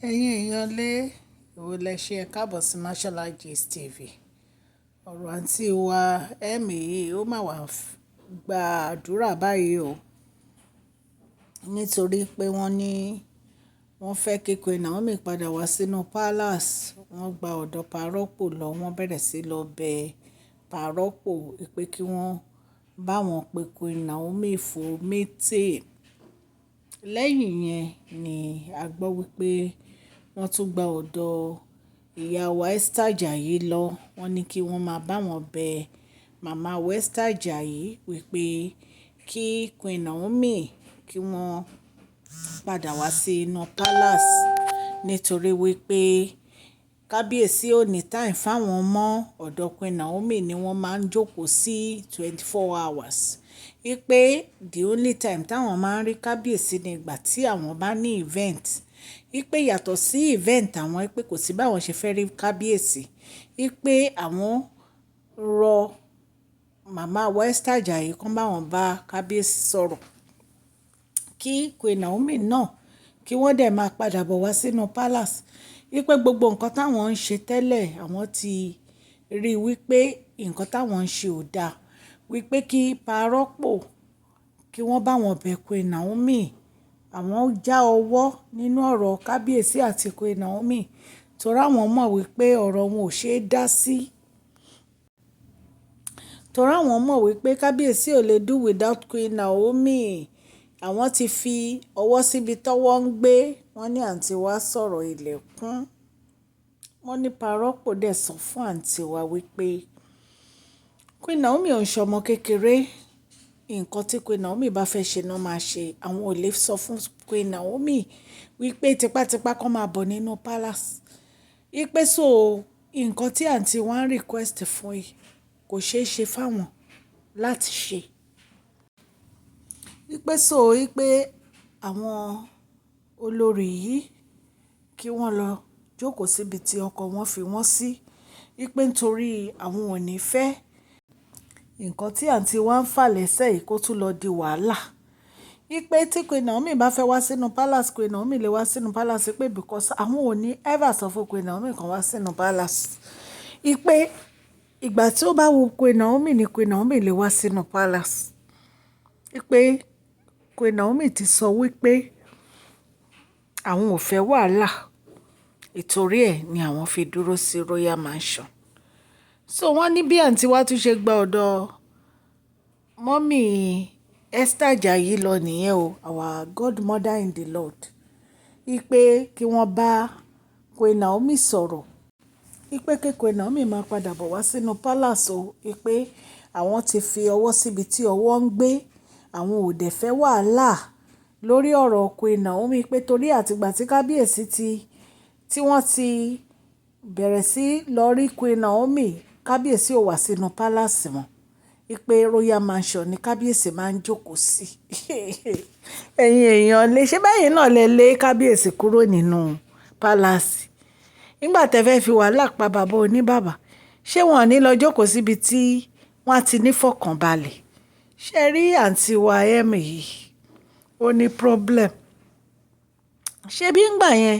Ẹ̀yin èèyàn lé èwo lẹ ṣe ẹ káàbọ̀ sí Mashola Gist TV. Ọ̀rọ̀ àǹtí wa ẹ̀mí yìí ó mà wá gba àdúrà báyìí o, nítorí pé wọ́n ní wọ́n fẹ́ kí Queen Naomi padà wá sínú palace. Wọ́n gba ọ̀dọ̀ parọ́pò lọ, wọ́n bẹ̀rẹ̀ sí lọ bẹ parọ́pò pé kí wọ́n bá wọn pe Queen Naomi fún meeting. Lẹ́yìn yẹn ni a gbọ́ wípé wọ́n tún gba ọ̀dọ̀ ìyá wa Easter Ayayi lọ. Wọ́n ní kí wọ́n máa bá wọn bẹ màmá wa Easter Ayayi wípé kí Queen Naomi kí wọ́n padà wá sí inú palace, nítorí wípé kábíyèsí ò ní time fáwọn ọmọ ọ̀dọ̀ Queen Naomi ni wọ́n máa ń jókòó sí 24 hours. Wípé the only time táwọn máa ń rí kábíyèsí ni ìgbà tí àwọn bá ní event. Wípé yàtọ̀ sí event àwọn, wípé kò sí báwọn ṣe fẹ́ rí kábíyèsí. Wípé àwọn rọ màmá wa Easter Ayayi kán bá wọn bá kábíyèsí sọ̀rọ̀, kí Queen Naomi náà kí wọ́n dẹ̀ máa padà bọ̀ wá sínú palace. Wípé gbogbo nǹkan táwọn ń ṣe tẹ́lẹ̀ àwọn ti rí wípé nǹkan táwọn ń ṣe ò dáa. Wípé kí parọ́pò kí wọ́n bá wọn bẹ Queen Naomi. Àwọn já ọwọ́ nínú ọ̀rọ̀ kábíyèsí àti Queen Naomi, torí àwọn mọ̀ wípé ọ̀rọ̀ wọn ò ṣeé dá sí. Torí àwọn mọ̀ wípé kábíyèsí ò lè do without Queen Naomi. Àwọn ti fi ọwọ́ síbi tọ́wọ́ ń gbé. Wọ́n ní àǹtí wa sọ̀rọ̀ ilẹ̀kùn. Wọ́n ní parọ́pò dẹ̀ sọ fún àǹtí wa wípé Queen Naomi ò ń ṣọmọ kékeré. Nǹkan tí Queen Naomi bá fẹ́ ṣe náà máa ṣe. Àwọn ò lè sọ fún Queen Naomi wípé tipátipá kán máa bọ̀ nínú palace. Wípé so nǹkan tí àǹtí wa ń request fún yìí kò ṣeé ṣe fáwọn láti ṣe. Wípé wípé àwọn olórí yìí kí wọ́n lọ jókòó síbi tí ọkọ wọn fi wọ́n sí. Wípé nítorí àwọn ò ní fẹ́ nǹkan tí àǹtí wa ń fà lẹ́sẹ̀ yìí kó tún lọ di wàhálà. Wípé tí Queen Naomi bá fẹ́ wá sínú palace, Queen Naomi lè wá sínú palace. Pé because àwọn ò ní ever sọ fún Queen Naomi kan wá sínú palace. Wípé ìgbà tí ó bá wu Queen Naomi ni Queen Naomi lè wá sínú palace. Wípé Queen Naomi ti sọ wípé àwọn ò fẹ́ wàhálà. Ìtorí ẹ̀ ni àwọn fi dúró sí Royal Mansion. So wọ́n ní bí àǹtí wa tún ṣe gba ọ̀dọ̀ mọ́mì Easter Ayayi lọ nìyẹn o, our godmother in the Lord. Wípé kí wọ́n bá Queen Naomi sọ̀rọ̀. Wípé kí Queen Naomi máa padà bọ̀ wá sínú palace o. Wípé àwọn ti fi ọwọ́ síbi tí ọwọ́ ń gbé. Àwọn ò dẹ̀ fẹ́ wàhálà lórí ọ̀rọ̀ Queen Naomi. Pé torí àtìgbà tí kábíyèsí tí wọ́n ti bẹ̀rẹ̀ sí lọ rí Queen Naomi, kábíyèsí ò wá sínú palace mọ́. Wípé Royal Mansion ni kábíyèsí máa ń jókòó sí. Ẹ̀yin èèyàn lè ṣe báyìí náà lè lé kábíyèsí kúrò nínú palace. Nígbà tẹ́ fẹ́ fi wàhálà pa bàbá oníbàbà, ṣé wọn ò ní lọ jókòó síbi tí wọ́n ti ní fọkànbalẹ̀? Ṣé rí àǹtí wa ẹ̀mí yìí ó ní problem. Ṣé bí ń gbà yẹn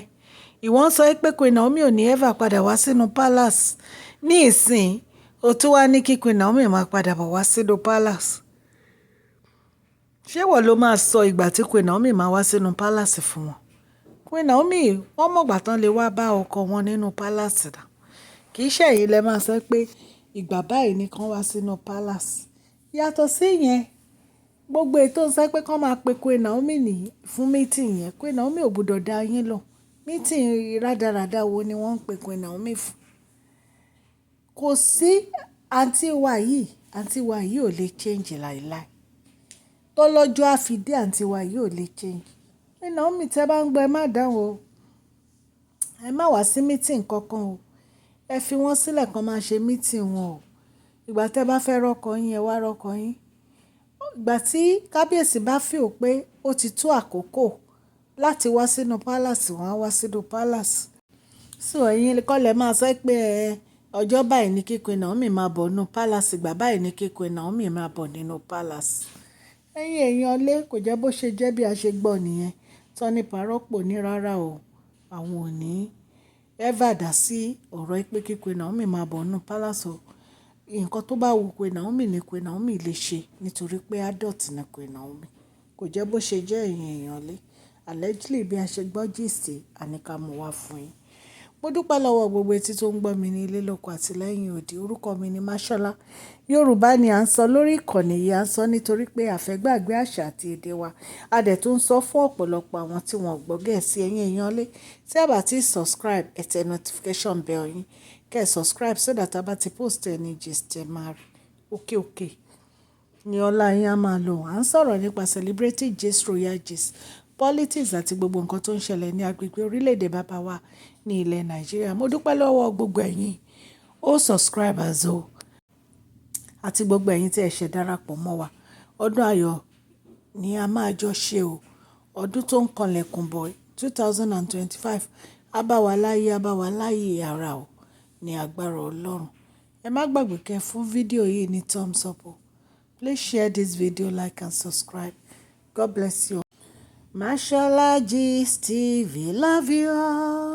ìwọ́n sọ pé Queen Naomi ò ní ever padà wá sínú palace. Ní ìsìn o tún wá ní kí Queen Naomi máa padà bọ̀ wá sínú palace. Ṣé wọ́n ló máa sọ ìgbà tí Queen Naomi máa wá sínú palace fún wọn? Queen Naomi wọ́n mọ̀gbà tán lè wá bá ọkọ wọn nínú palace náà. Kì í ṣe ẹ̀yin lẹ máa sọ pé ìgbà báyìí ni kán wá sínú palace. Yàtọ̀ sí yẹn, gbogbo ètò ń sọ pé kán máa pe Queen Naomi nìyí fún meeting yẹn. Queen Naomi ò gbọdọ̀ dá yín lọ. Meeting rádaràda wo ni wọ́n ń pe Queen Naomi fún? Kò sí àǹtí wa yìí ò lè change láìláì. Tọ́lọ́jọ́ á fi dé àǹtí wa yìí ò lè change. Queen Naomi tẹ́ bá ń gbọ́ ẹ má dáhùn o. Ẹ má wá sí meeting kankan o. Ẹ fi wọ́n sílẹ̀ kán máa ṣe meeting wọn o. Ìgbà tẹ́ bá fẹ́ rọ́kọ yín ẹ wá rọ́kọ yín. Ìgbà tí kábíyèsí bá feel pé ó ti tó àkókò láti wá sínú palace, wọ́n á wá sínú palace. So ẹ̀yin kọ́ lẹ máa sọ pé ọjọ́ báyìí ni kí Queen Naomi máa bọ̀ nínú palace, ìgbà báyìí ni kí Queen Naomi máa bọ̀ nínú palace. Ẹ̀yin èèyàn lé kò jẹ́ bó ṣe jẹ́ bí a ṣe gbọ́ nìyẹn. Tọ́ni parọ́pò ní rárá o. àwọn ò ní ever dá sí ọ̀rọ̀ pé kí Queen Naomi máa bọ̀ nínú palace o. Nǹkan tó bá wù Queen Naomi ni Queen Naomi lè ṣe nítorí pé adult ni Queen Naomi. Kò jẹ́ bó ṣe jẹ́ ẹ̀yin èèyàn lé. Allegedly bí a ṣe gbọ́ gist àní ká mú wá fún yín. Mo dúpẹ́ lọ́wọ́ gbogbo etí tó ń gbọ́ mi ní ilé lóko àti lẹ́yìn odi. Orúkọ mi ni Máṣọ́lá. Yorùbá ni à ń sọ lórí ìkànnì yìí. À ń sọ nítorí pé a fẹ́ gbàgbé àṣà àti èdè wa. A dẹ̀ tún ń sọ fún ọ̀pọ̀lọpọ̀ àwọn tí wọ́n gbọ́ Gẹ̀ẹ́sì ẹ̀yin èèyàn lé. Tí ẹ bá ti subscribe, ẹ tẹ notification bell yín. Kẹ́ ẹ subscribe so that a bá ti post ẹni gist ẹ máa rí. Òkè òkè ni ọlá yín á máa lọ. À ń sọ̀rọ̀ nípa celebrity gist, royal gist, politics àti gbogbo nǹkan tó ń ṣẹlẹ̀ ní agbègbè orílẹ̀-èdè bàbá wa ní ilẹ̀ Nàìjíríà. Mo dúpẹ́ lọ́wọ́ gbogbo ẹ̀yin subscribers o àti gbogbo ẹ̀yin tí ẹ ṣe darapọ̀ mọ́ wa. Ọdún ayọ̀ ni a máa jọ ṣe o. Ọdún tó ń kanlẹ̀kùn bọ̀ 2025 á bá wa láyé, á bá wa láyé ara o ní agbára Ọlọ́run. Ẹ má gbàgbé kẹ́ fún fídíò yìí ní thumbs up o. Please share this video, like and subscribe. God bless you. Mashola Gist TV, love you all.